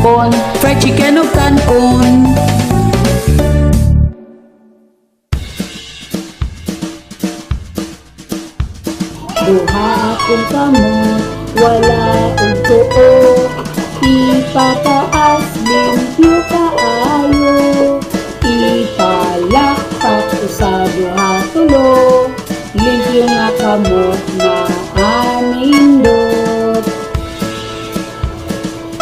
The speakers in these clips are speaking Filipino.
hapon, fried chicken o kanon. Duha akong kamot, wala og tuo, ipataas limpyo kaayo, ipalakpak sa duha tulo, limpyo nga kamot na anindot.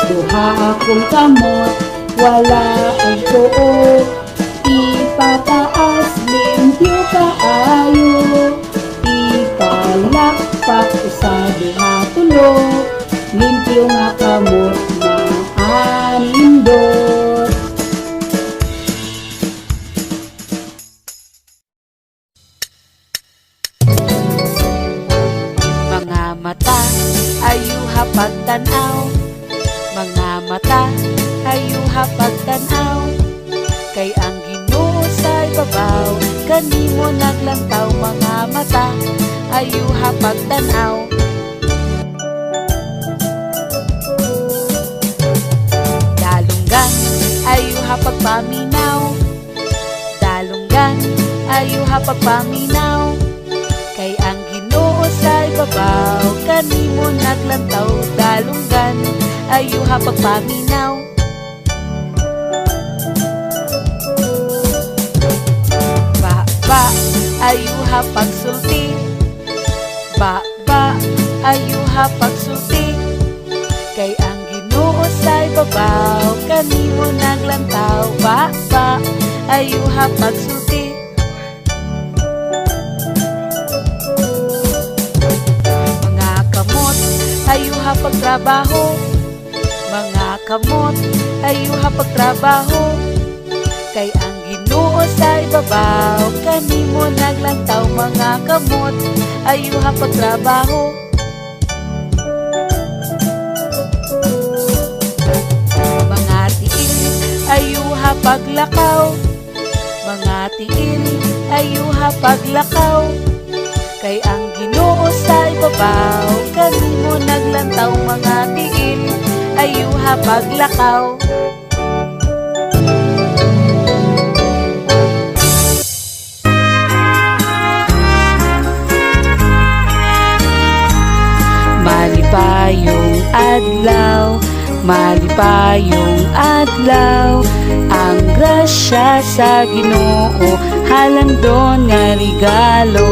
Duha akong kamot, wala og tuo, ipataas limpyo kaayo, ipalakpak sa duha tulo, limpyo nga kamot na anindot. Mga mata ayuha pagtanaw, mga mata ayuha pagtanaw, kay ang Ginoo sa ibabaw kanimo naglantaw. Mga mata ayuha pagtanaw. Dalunggan ayuha pagpaminaw, dalunggan ayuha pagpaminaw, kay ang Ginoo sa ibabaw kanimo naglantaw. Dalunggan ayuha pagpaminaw. Ba ayuha pagsulti, ba ayuha pagsulti, kay ang Ginoo sa ibabaw kanimo naglantaw. Ba ayuha pagsulti. Mga kamot ayuha pagtrabaho, mga kamot ayuha pagtrabaho, kay ang Ginoo sa ibabaw kanimo naglantaw. Mga kamot ayuha pagtrabaho. Mga tiil ayuha paglakaw, mga tiil ayuha paglakaw, kay ang Ginoo sa ibabaw kanimo naglantaw. Mga tiil ayuha paglakaw. Malipayong adlaw, malipayong adlaw, ang grasya sa Ginoo halandon nga regalo.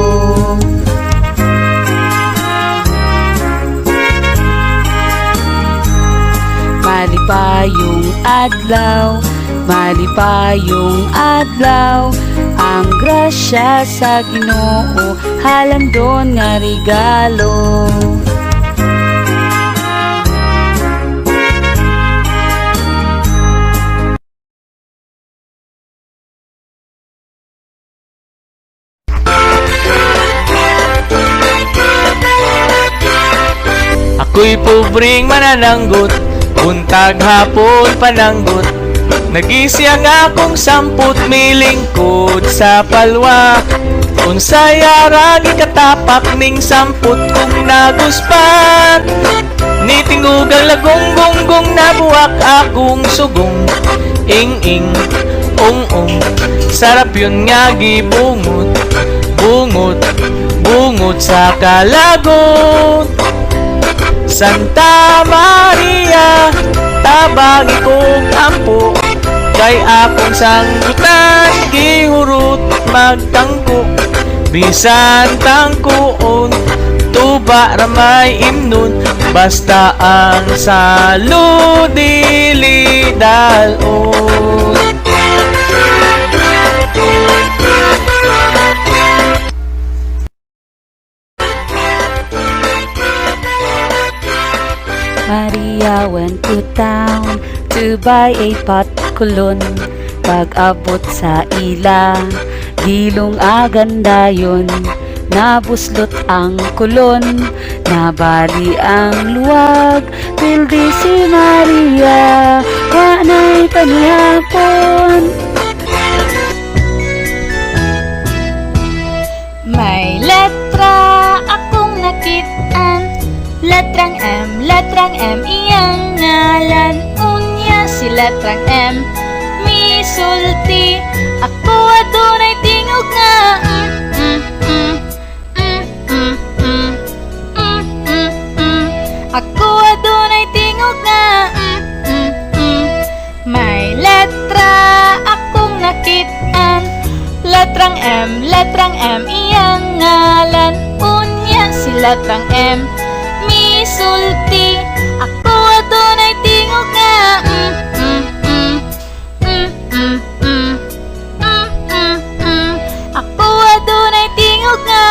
Malipayong adlaw, malipayong adlaw, ang grasya sa Ginoo halandon nga regalo. Ako'y pobreng manananggot, buntag hapon pananggot, nagisiyang akong 10 milingkod sa palwa. Unsay arang ikatapak ning 10 kong naguspat, ni tingugang lagong gonggong nabuwak akong sugong. Ing-ing, ong-ong, sarap yun nga gibungot, bungot, bungot sa kalagot. Santa Maria, tabagi kong ampo, kay akong sanggutan, gihurot magtangko. Bisan tangkuon, tuba ramay imnon, basta ang salo dili dalon. Maria went to town to buy a pot kulon. Pag-abot sa ila, gilong aganda yun. Nabuslot ang kulon, nabali ang luwag. Pildi si Maria, wanay panihapon. May letra akong nakitaan, letrang M, iyang ngalan. Unya letrang M. Misulti, ako adunay tingog nga Ako adunay tingog nga May letra akong nakit-an, letrang M, iyang ngalan. Unya si letrang M, misulti, ako adunay tingog nga Ako adunay tingog nga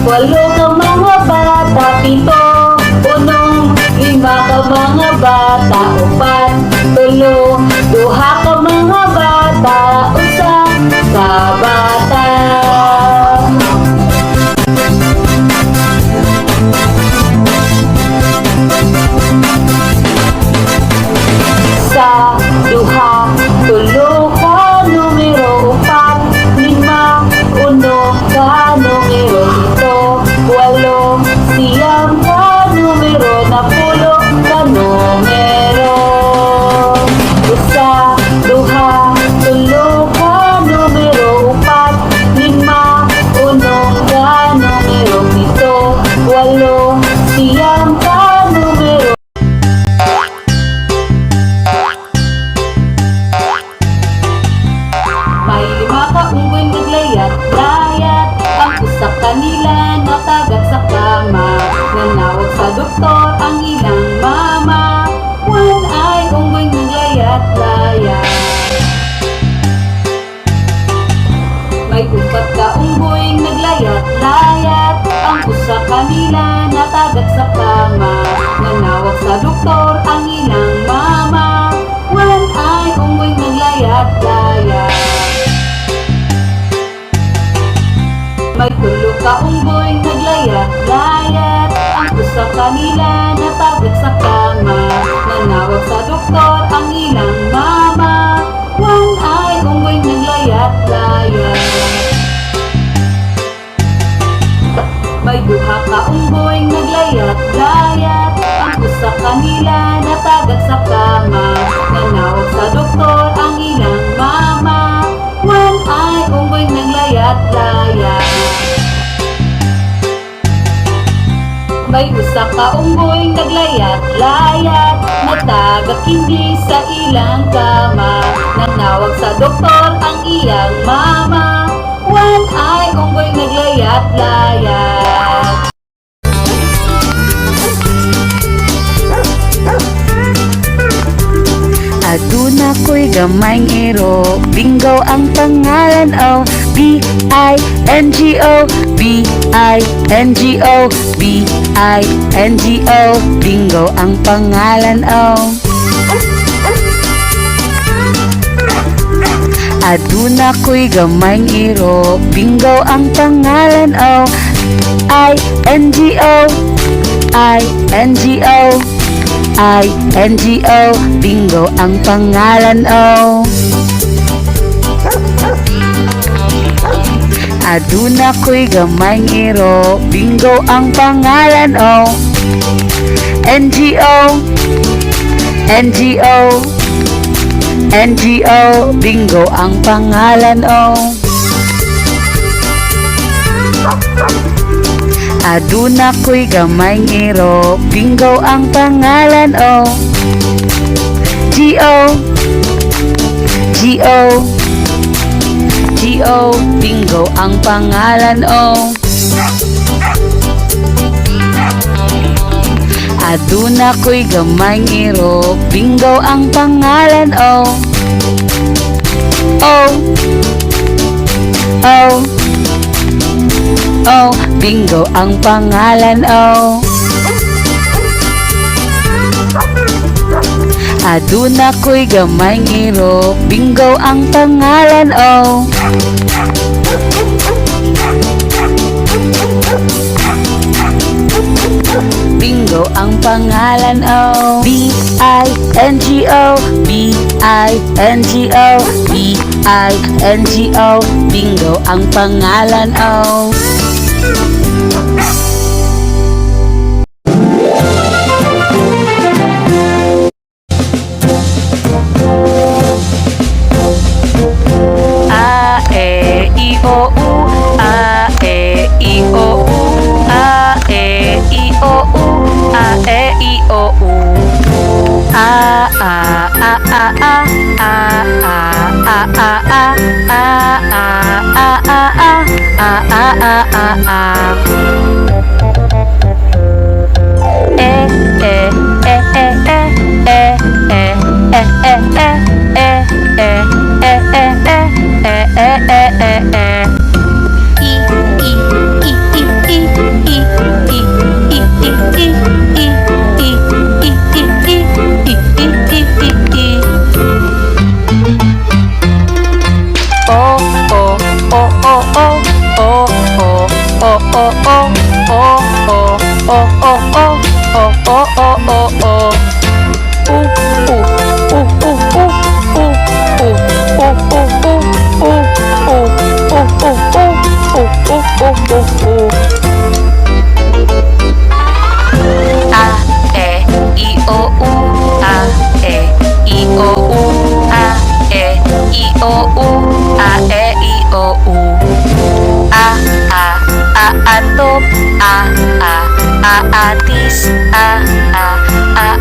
Walo ka mga bata, 7, 8, 5 ka mga bata, 4, 3, 2 ka mga bata, 1 ka bata. Sa 2, 3 ka numero, 4, 5, 6, May 5 ka unggoy naglayat-layat, ang usa kanila natagak sa kama. Nanawag sa doktor ang ilang mama, 1 ay unggoy naglayat-layat. May 4 ka unggoy naglayat-layat, ang usa kanila natagak sa kama. Nanawag sa doktor ang ilang mama, 1 ay unggoy naglayat-layat. May 3 ka unggoy naglayat-layat, ang usa kanila natagak sa kama. Nanawag sa doktor ang ilang mama, 1 ay unggoy naglayat-layat. May 2 ka unggoy naglayat-layat, ang usa kanila natagak sa kama. Nanawag sa doktor ang ilang mama, 1 ay unggoy naglayat-layat. May 1 ka unggoy naglayat-layat, natagak hindi sa ilang kama. Nanawag sa doktor ang iyang mama, 1 ay unggoy naglayat-layat. Aduna ko'y gamayng iro, Bingo ang pangalan, oh. B-I-N-G-O, B-I-N-G-O, B-I-N-G-O, Bingo ang pangalan, oh. Aduna ko'y gamayng iro, Bingo ang pangalan, oh. I-N-G-O, I-N-G-O, I-N-G-O, Bingo ang pangalan, oh. Aduna ko'y gamayng iro, Bingo ang pangalan, oh. N-G-O, N-G-O, N-G-O, Bingo ang pangalan, oh. Aduna ko'y gamayng iro, Bingo ang pangalan, oh. G-O, G-O, G-O, Bingo ang pangalan, oh. Aduna ko'y gamayng iro, Bingo ang pangalan, oh. Oh, oh, oh, Bingo ang pangalan, oh. Aduna ko'y gamayng iro, Bingo ang pangalan, oh. Bingo ang pangalan, oh. B-I-N-G-O, B-I-N-G-O, B-I-N-G-O, Bingo ang pangalan, oh.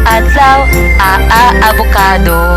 Adlaw, avocado.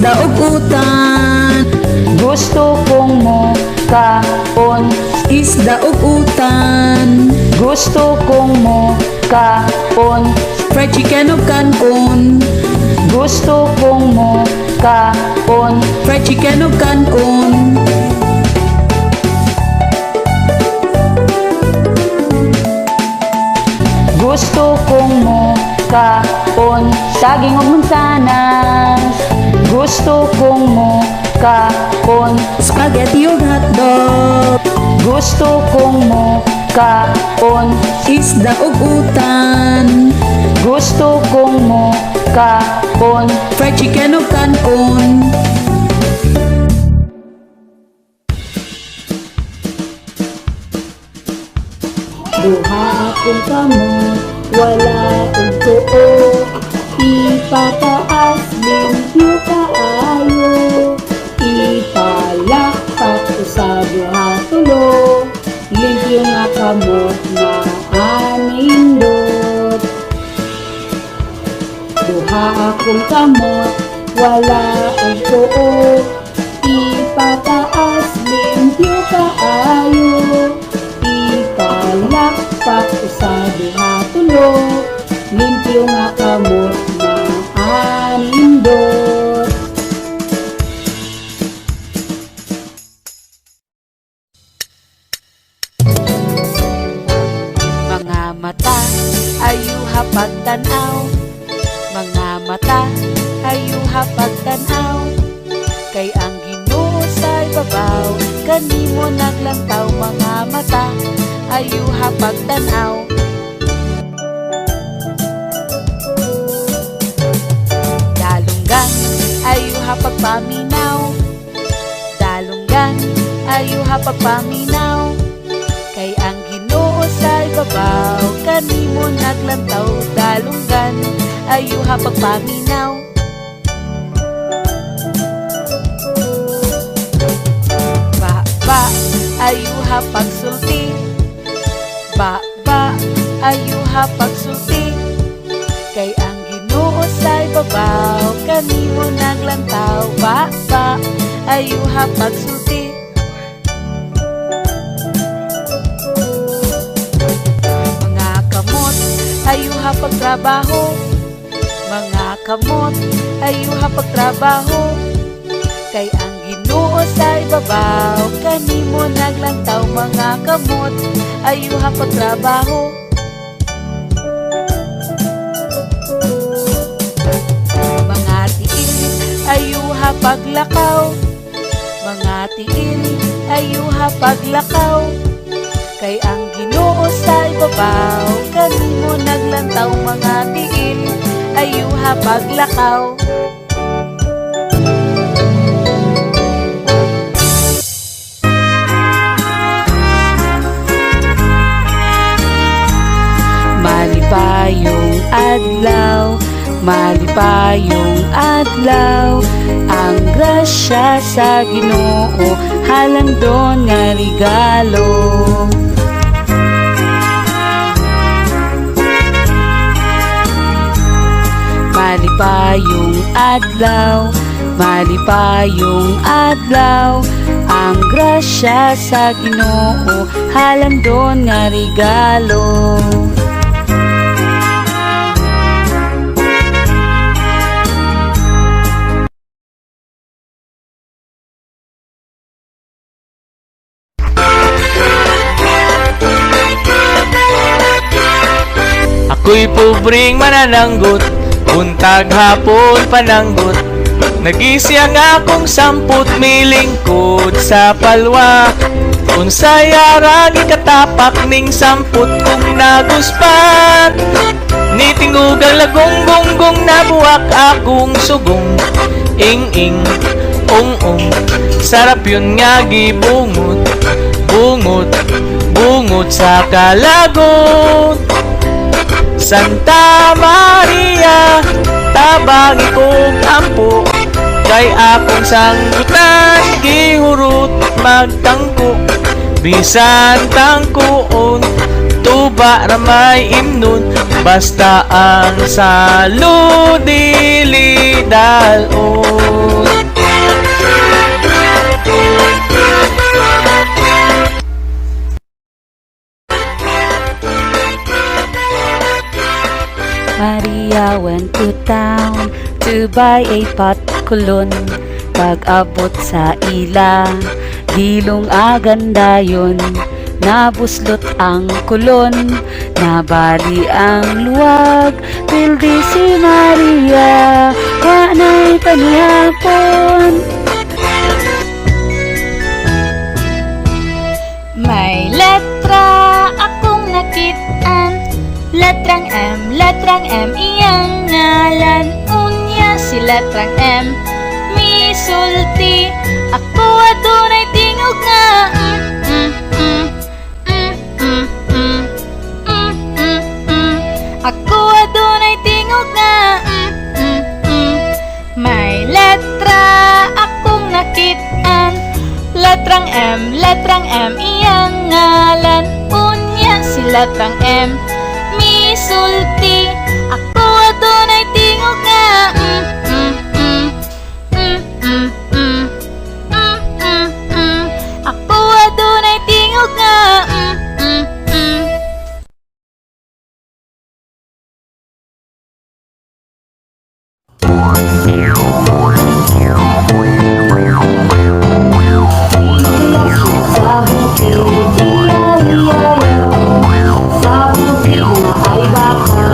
isda ug utan. Gusto kong mo kaon. Isda ug utan. Gusto kong mo kaon. Fried chicken ug kanon. Gusto kong mo kaon. Fried chicken ug kanon. Gusto kong mo kaon. Saging ug mansanas. Gusto kong mo kaon. Spaghetti ug hotdog. Gusto kong mo kaon. Isda ug utan. Gusto kong mo kaon. Fried chicken ug kanon. Duha akong kamot, wala og tuo. Ipataas, limpyo kaayo. Ipalakpak ko sa duha tulo. Limpyo nga kamot na anindot. Duha akong kamot, wala og tuo. Ipataas, limpyo kaayo. Ipalakpak ko sa duha tulo. Limpyo nga kamot na anindot. Mga mata ayuha pagtanaw. Mga mata ayuha pagtanaw. Kay ang Ginoo sa ibabaw, kanimo naglantaw. Mga mata ayuha pagtanaw. Dalunggan ayuha pagpaminaw. Dalunggan ayuha pagpaminaw. Kay ang Ginoo sa ibabaw, kanimo naglantaw. Dalunggan ayuha pagpaminaw. Ba ayuha pagsulti. Ba ayuha pagsulti. Kay ang Ginoo sa ibabaw, kanimo naglantaw. Ba ayuha pagsulti. Mga kamot ayuha pagtrabaho. Mga kamot ayuha pagtrabaho. Kay ang Ginoo sa ibabaw, kanimo naglantaw. Mga kamot ayuha pagtrabaho. Mga tiil ayuha paglakaw. Mga tiil ayuha paglakaw. Kay ang Ginoo sa ibabaw, kanimo naglantaw. Mga tiil ayuha paglakaw. Malipayong adlaw, malipayong adlaw. Ang grasya sa Ginoo, halandon nga regalo. Malipayong adlaw, malipayong adlaw. Ang grasya sa Ginoo, halandon nga regalo. Ako'y pobreng manananggot, buntag hapon pananggot. Nagisiyang akong 10 milingkod sa palwa. Unsay arang ikatapak ning 10 kong naguspat. Ni tingugang lagong gonggong nabuwak akong sugong. Ing-ing, ong-ong, sarap yun nga gibungot. Bungot, bungot sa kalagot. Santa Maria, tabangi kong ampo. Kay akong sanggutan, gihurot magtangko. Bisan tangkoon, guba ramay imnon, basta ang salo dili dalon. Maria went to town to buy a pot kulon. Pag-abot sa ila, gilong aganda yun. Nabuslot ang kulon, nabali ang luwag. Pildi si Maria, kanay panihapon. May letra akong nakitaan, letrang M, iyang ngalan. Unya si letrang M, misulti. Ako adunay tingog nga Ako adunay tingog nga May letra akong nakitaan, letrang M, iyang ngalan. Unya si letrang M, misulti. Ako adunay tingog nga Ako adunay tingog nga Sa bukid, iya-iya-yo. Sa bukid na ay baka,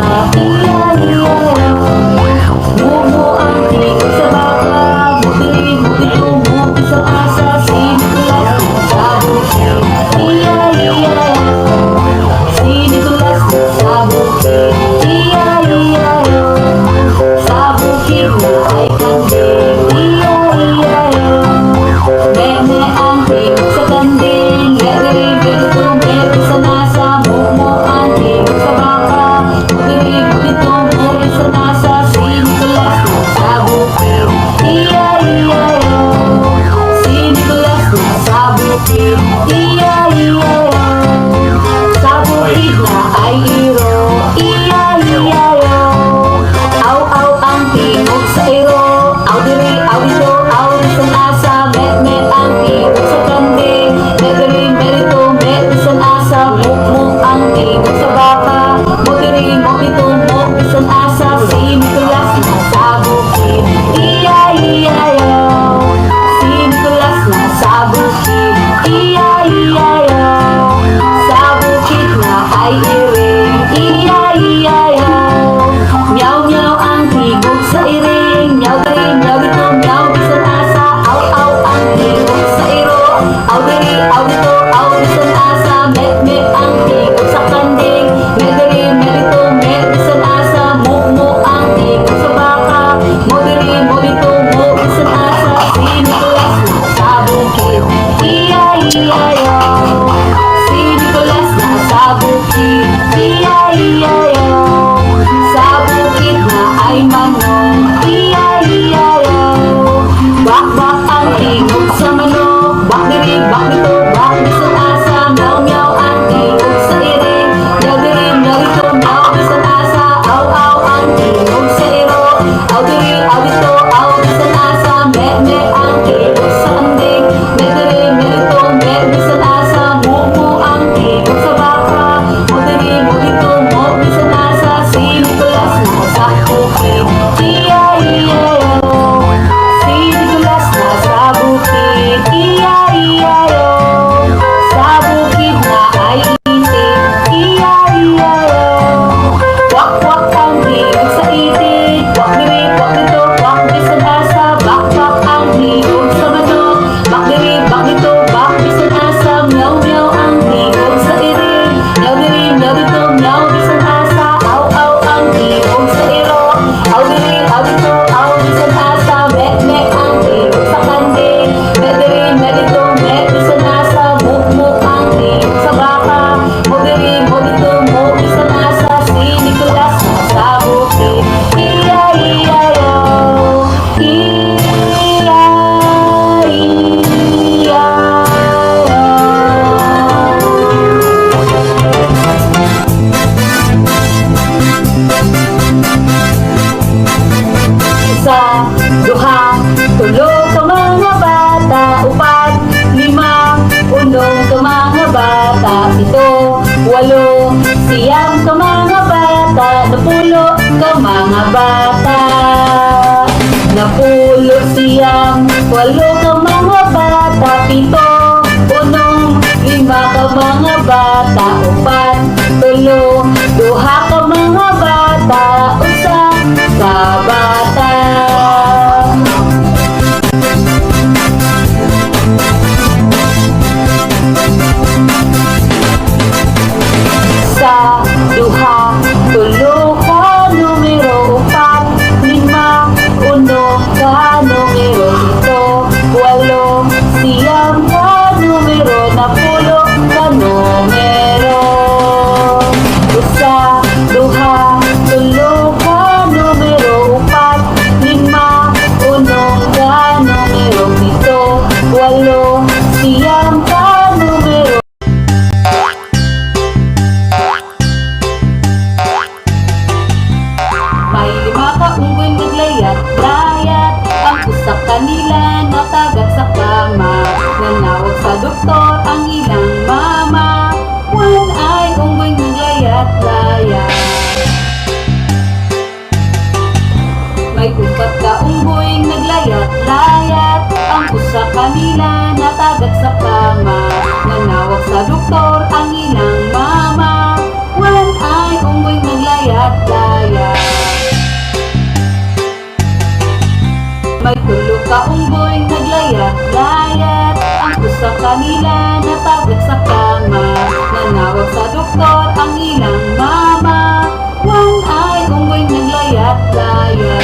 pito, walo, siyam ka mga bata, napulo ka mga bata. Napulo, siyam, walo ka mga bata, pito, unong, lima ka mga bata, upat, tulo, duha ka mga bata, usa ka bata. Sa duha, tulo ka numero, upat, lima, uno ka numero, pito, walo, siyam ka numero, napulo ka numero. Usa, duha, tulo ka numero, upat, lima, uno ka numero, pito, walo, siyam ka numero. May lima ka unggoy naglayat-layat, ang usak kanila natagak sa kama. Nanawag sa doktor ang ilang mama, one ay unggoy naglayat-layat. May upat ka unggoy naglayat-layat, ang usak kanila natagak sa kama. Nanawag sa doktor ang ilang mama, one ay unggoy naglayat-layat. May tulo ka unggoy naglayat-layat, ang usa kanila natagak sa kama. Nanawag sa doktor ang ilang mama, one ay unggoy naglayat-layat.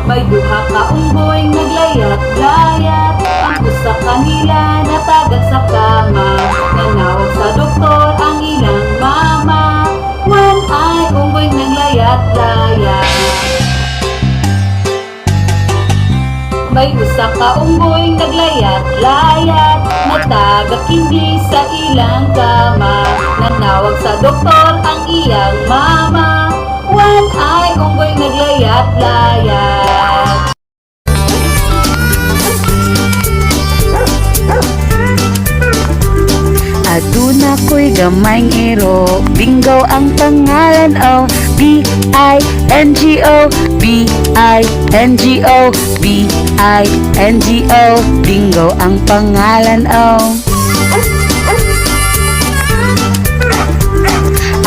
May duha ka unggoy naglayat-layat, ang usa kanila natagak sa kama. Nanawag sa doktor ang ilang mama, one ay unggoy naglayat-layat. May usa ka unggoy naglayat-layat, natagak hindi sa ilang kama. Nanawag sa doktor ang iyang mama, one ay unggoy naglayat-layat. Aduna ko'y gamayng iro, Bingo ang pangalan, oh. B-I-N-G-O, B-I-N-G-O, B-I-N-G-O, Bingo ang pangalan, oh.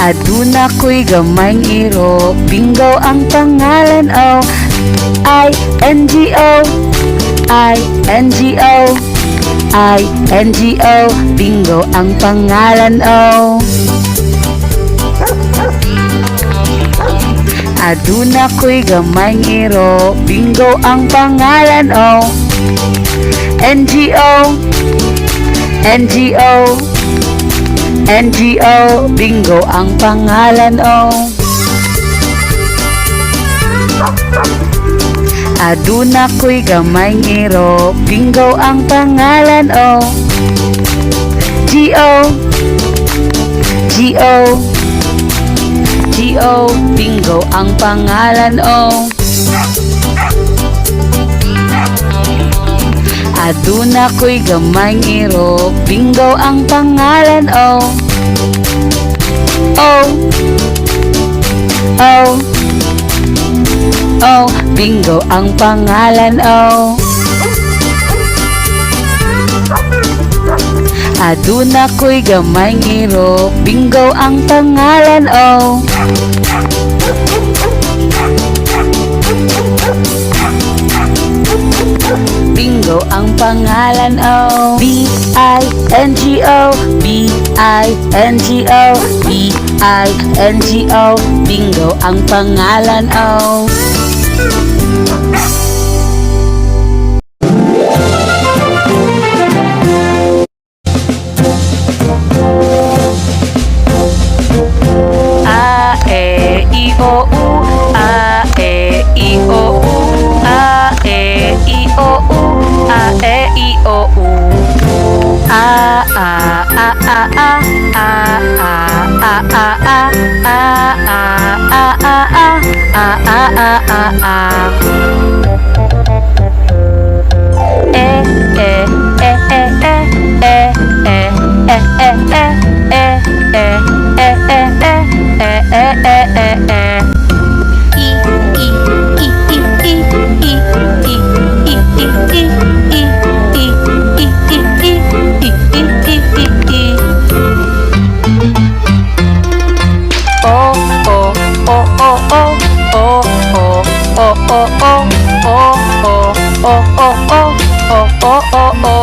Aduna ko'y gamayng iro, Bingo ang pangalan, oh. I-N-G-O, I-N-G-O, I-N-G-O, Bingo ang pangalan, oh. Aduna ko'y gamayng iro, Bingo ang pangalan, oh. N-G-O, N-G-O, N-G-O, Bingo ang pangalan, oh. Aduna ko'y gamayng iro, Bingo ang pangalan, oh. G-O, G-O, G-O, Bingo ang pangalan, oh. Aduna ko'y gamayng iro, Bingo ang pangalan, oh. Oh, oh, oh, Bingo ang pangalan, oh. Aduna ko'y gamayng iro, Bingo ang pangalan, oh. Bingo ang pangalan, oh. B-I-N-G-O, B-I-N-G-O, B-I-N-G-O, Bingo ang pangalan, oh. A-E-I-O-U, A-E-I-O-U, A-E-I-O-U, A-E-I-O-U.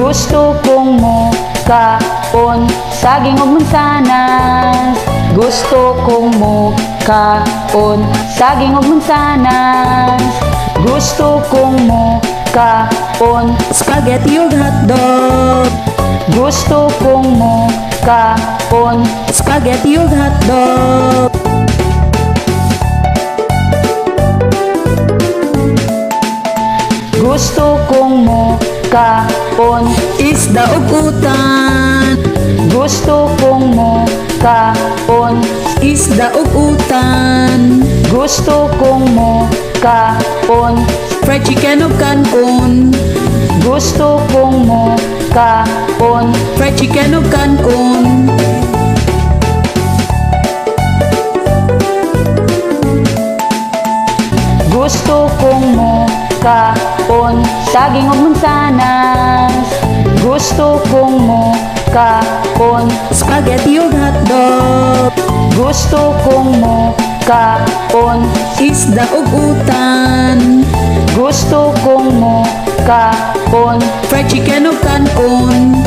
Gusto kong mo kaon saging ug mansanas. Gusto kong mo kaon saging ug mansanas. Gusto kong mo kaon spaghetti ug hotdog. Gusto kong mo kaon spaghetti ug hotdog. Gusto kong mo kaon isda ug utan. Gusto kong mo kaon isda ug utan. Gusto kong mo kaon fried chicken ug kanon. Gusto kong mo kaon fried chicken ug kanon. Gusto kong mo kaon saging ug mansanas. Gusto kong mo kaon spaghetti ug hotdog. Gusto kong mo kaon isda ug utan. Gusto kong mo kaon fried chicken ug kanon.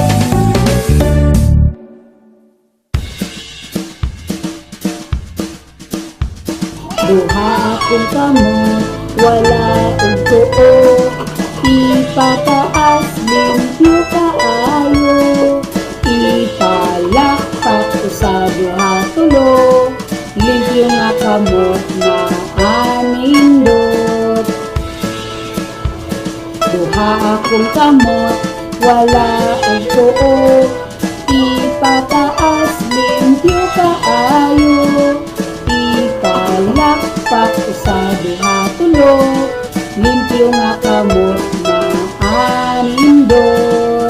Duha akong kamot, wala og tuo. Ipataas, limpyo kaayo. Ipalakpak ko sa duha tulo. Limpyo nga kamot na anindot. Duha akong kamot, wala og tuo. Ipataas, limpyo kaayo. Ipalakpak ko sa duha tulo. Limpyo nga kamot na anindot.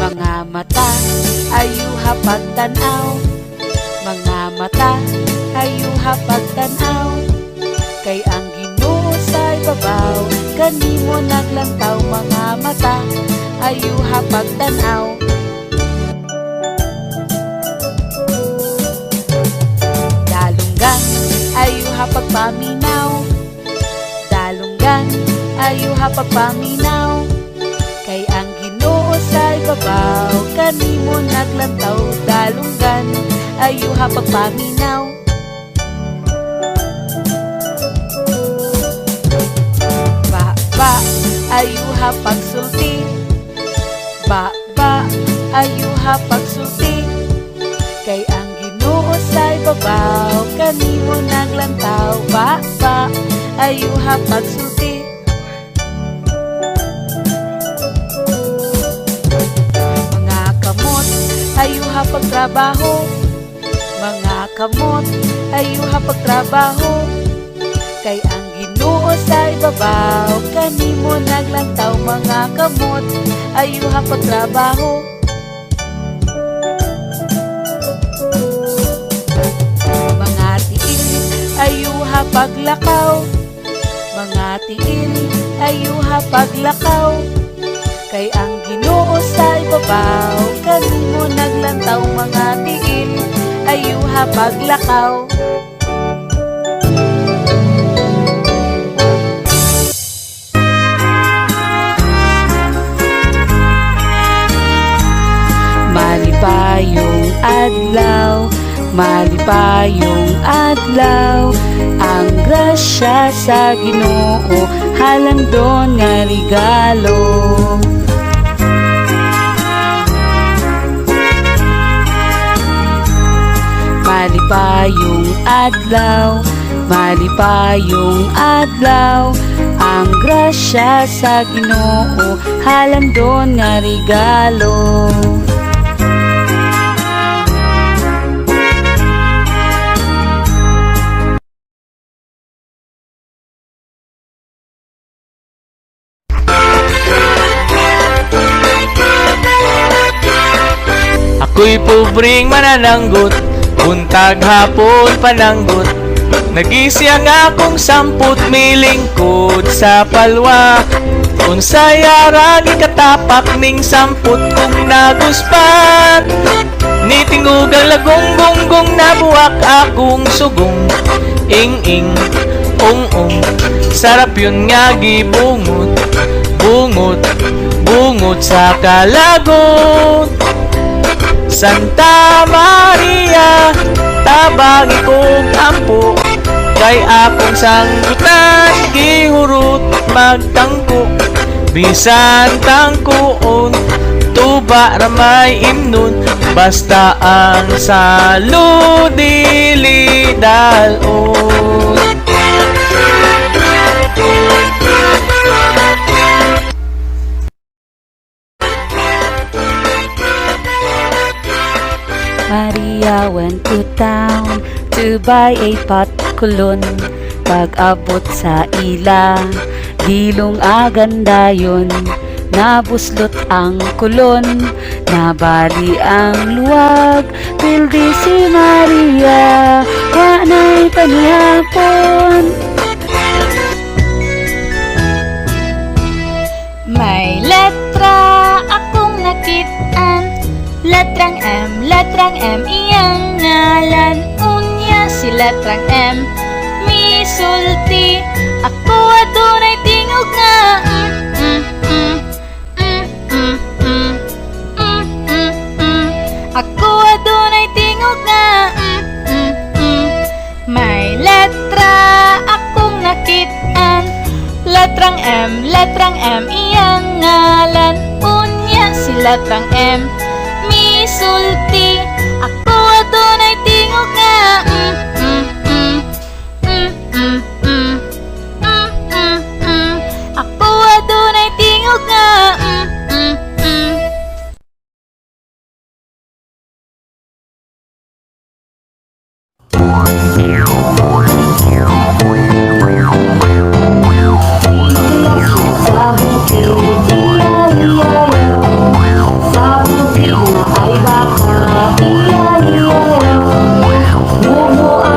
Mga mata, ayuha pagtanaw. Mga mata, ayuha pagtanaw. Kay ang Ginoo sa ibabaw, kanimo naglantaw. Mga mata, ayuha pagtanaw. Dalunggan, ayuha pagpaminaw. Dalunggan, ayuha pagpaminaw. Kay ang Ginoo sa ibabaw, kanimo naglantaw. Dalunggan, ayuha pagpaminaw. Ba, ayuha pagsulti. Ba, ayuha pagsulti. Kay ang Ginoo sa ibabaw, kanimo naglantaw. Ba, ayuha pagsulti. Mga kamot, ayuha pagtrabaho. Mga kamot, ayuha pagtrabaho. Kay ang Ginoo sa ibabaw, kanimo naglantaw. Mga kamot, ayuha pagtrabaho. Mga tiil, ayuha paglakaw. Mga tiil, ayuha paglakaw. Kay ang Ginoo sa ibabaw, kanimo naglantaw. Mga tiil, ayuha paglakaw. Malipayong adlaw, malipayong adlaw. Ang grasya sa Ginoo, halandon nga regalo. Malipayong adlaw, malipayong adlaw. Ang grasya sa Ginoo, halandon nga regalo. Ako'y pobreng manananggot, buntag hapon pananggot. Nagisiyang akong 10 milingkod sa palwa. Unsay arang ikatapak ning 10 kong naguspat. Tinitingog ang lagong gonggong, nabuwak akong sugong. Ing-ing, ong-ong, sarap yun nga gibungot. Bungot, bungot sa kalagot. Santa Maria, tabangi kong ampo, kay akong sanggutan, gihurot magtangko. Bisan tangkoon, tuba ramay imnon, basta ang salo dili dalon. Maria went to town to buy a pot kulon. Pag-abot sa ila, dilong aganda yun. Nabuslot ang kulon, nabali ang luwag. Pildi si Maria, kanay panihapon. May letra akong nakitaan, letrang M, iyang ngalan. Unya si letrang M, misulti. Ako adunay tingog nga Ako adunay tingog nga May letra akong nakitaan, letrang M, iyang ngalan. Unya si letrang M, misulti. Ako adunay tingog nga Ako adunay tingog nga Sa bukid, iya-iya-yo. Sa bukid na ay baka, iya-iya-yo. Mumu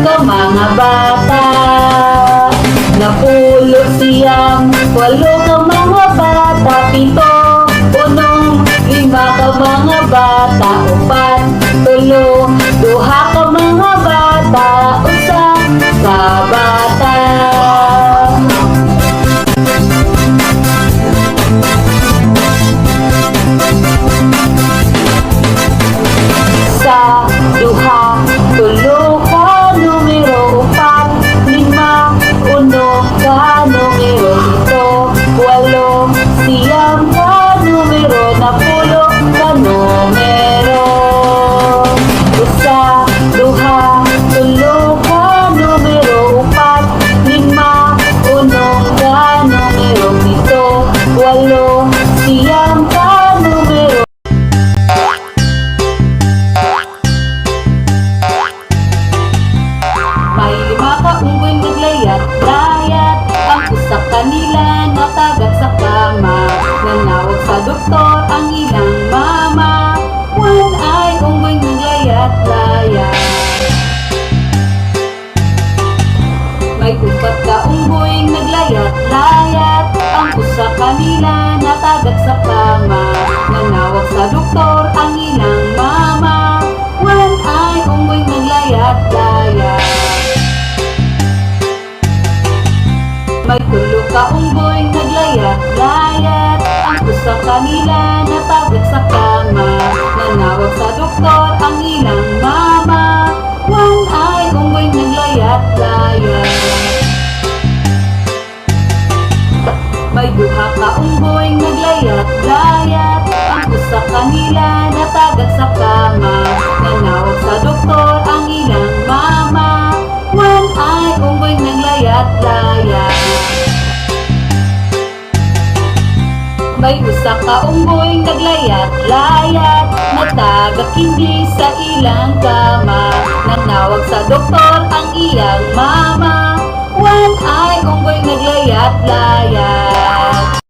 ka mga bata. Napulo siyam, walo ka mga bata. Pito, punong, lima ka mga bata. Upat, tulo, duha ka mga bata. Usa ka bata. Sa duha, tulo ka numero. Upat, lima, uno ka numero. Pito, walo, siyam ka numero. Napulo ka numero. Usa, duha, tulo ka numero. Upat, lima, uno ka numero. Pito, walo, siyam ka numero. May lima ka unggoy naglayat-layat. Ang usa kanila natagak sa kama. Nanawag sa doktor ang ilang mama. One ay unggoy naglayat-layat. May upat ka unggoy naglayat-layat. Ang usa kanila natagak sa kama. Nanawag sa doktor ang ilang mama. One ay unggoy naglayat-layat. May tulo ka unggoy naglayat-layat. Ang usa kanila natagak sa kama. Nanawag sa doktor ang ilang mama. One ay unggoy naglayat-layat. May duha ka unggoy naglayat-layat. Ang usa kanila natagak sa kama. Nanawag sa doktor ang ilang mama. One ay unggoy naglayat-layat. May usa ka unggoy naglayat-layat. Natagak hindi sa ilang kama. Nanawag sa doktor ang iyang mama. One ay unggoy naglayat-layat.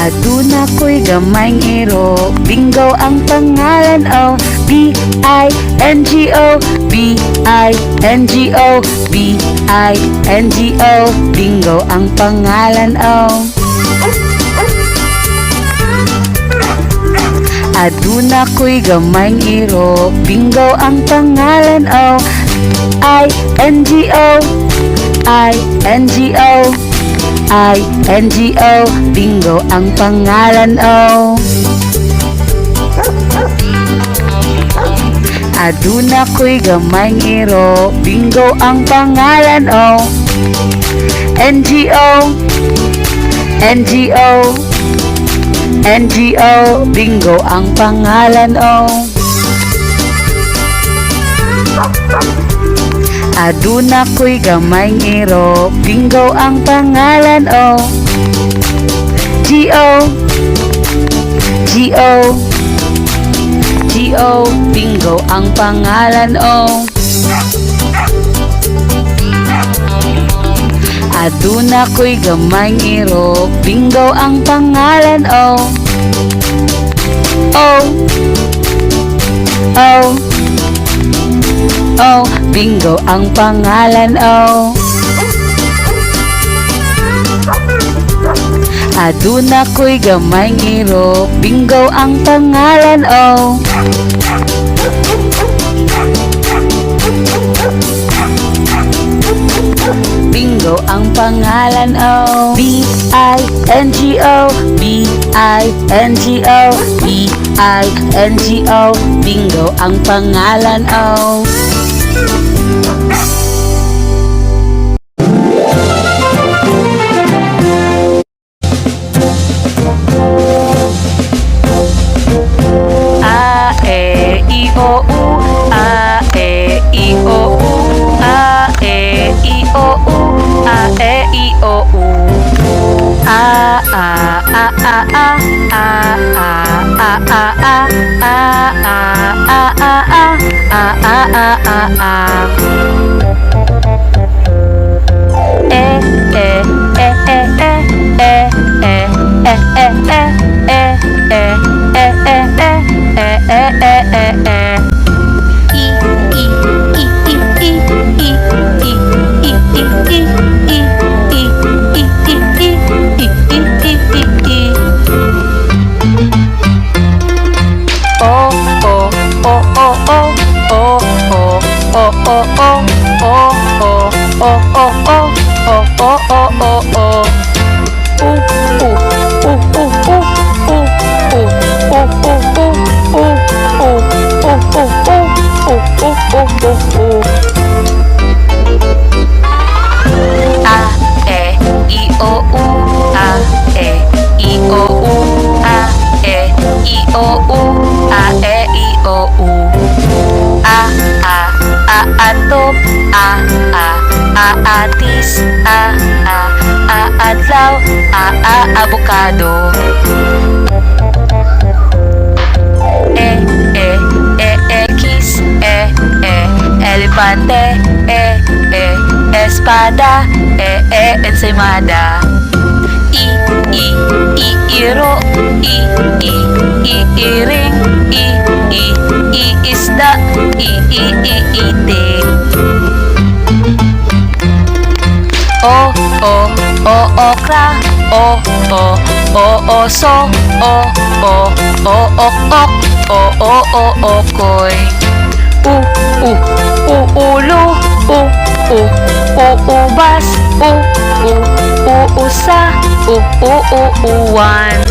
Aduna ko'y gamayng iro, bingo ang pangalan, oh. B-I-N-G-O, B-I-N-G-O, B-I-N-G-O, bingo ang pangalan, oh. Aduna ko'y gamayng iro, bingo ang pangalan, oh. I-N-G-O, I-N-G-O, I-N-G-O, bingo ang pangalan, oh. Aduna ko'y gamayng iro, bingo ang pangalan, oh. N-G-O, N-G-O, N-G-O, bingo ang pangalan, oh. Aduna ko'y gamayng iro, bingo ang pangalan, oh. G-O, G-O, G-O, bingo ang pangalan, oh. Aduna ko'y gamayng iro, bingo ang pangalan, oh. Oh, oh, oh, bingo ang pangalan, oh. Aduna ko'y gamayng iro, bingo ang pangalan, oh. Bingo ang pangalan, oh. B-I-N-G-O, B-I-N-G-O, B-I-N-G-O, bingo ang pangalan, oh. A-E-I-O-U, A-E-I-O-U, A-E-I-O-U, A-E-I-O-U. A-A-A-A-A, A-A-A-A-A, A-A-A-A-A, A-A-A-A-A. E-E-E-E-E-E-E-E-E-E-E-E-E-E. Atom, atis, adlaw, avocado. X, elefante, espada, ensaymada. Iro, iring, isda, itik. Okra, oso, okok, okoy. Ulo, ubas, usa, uwan.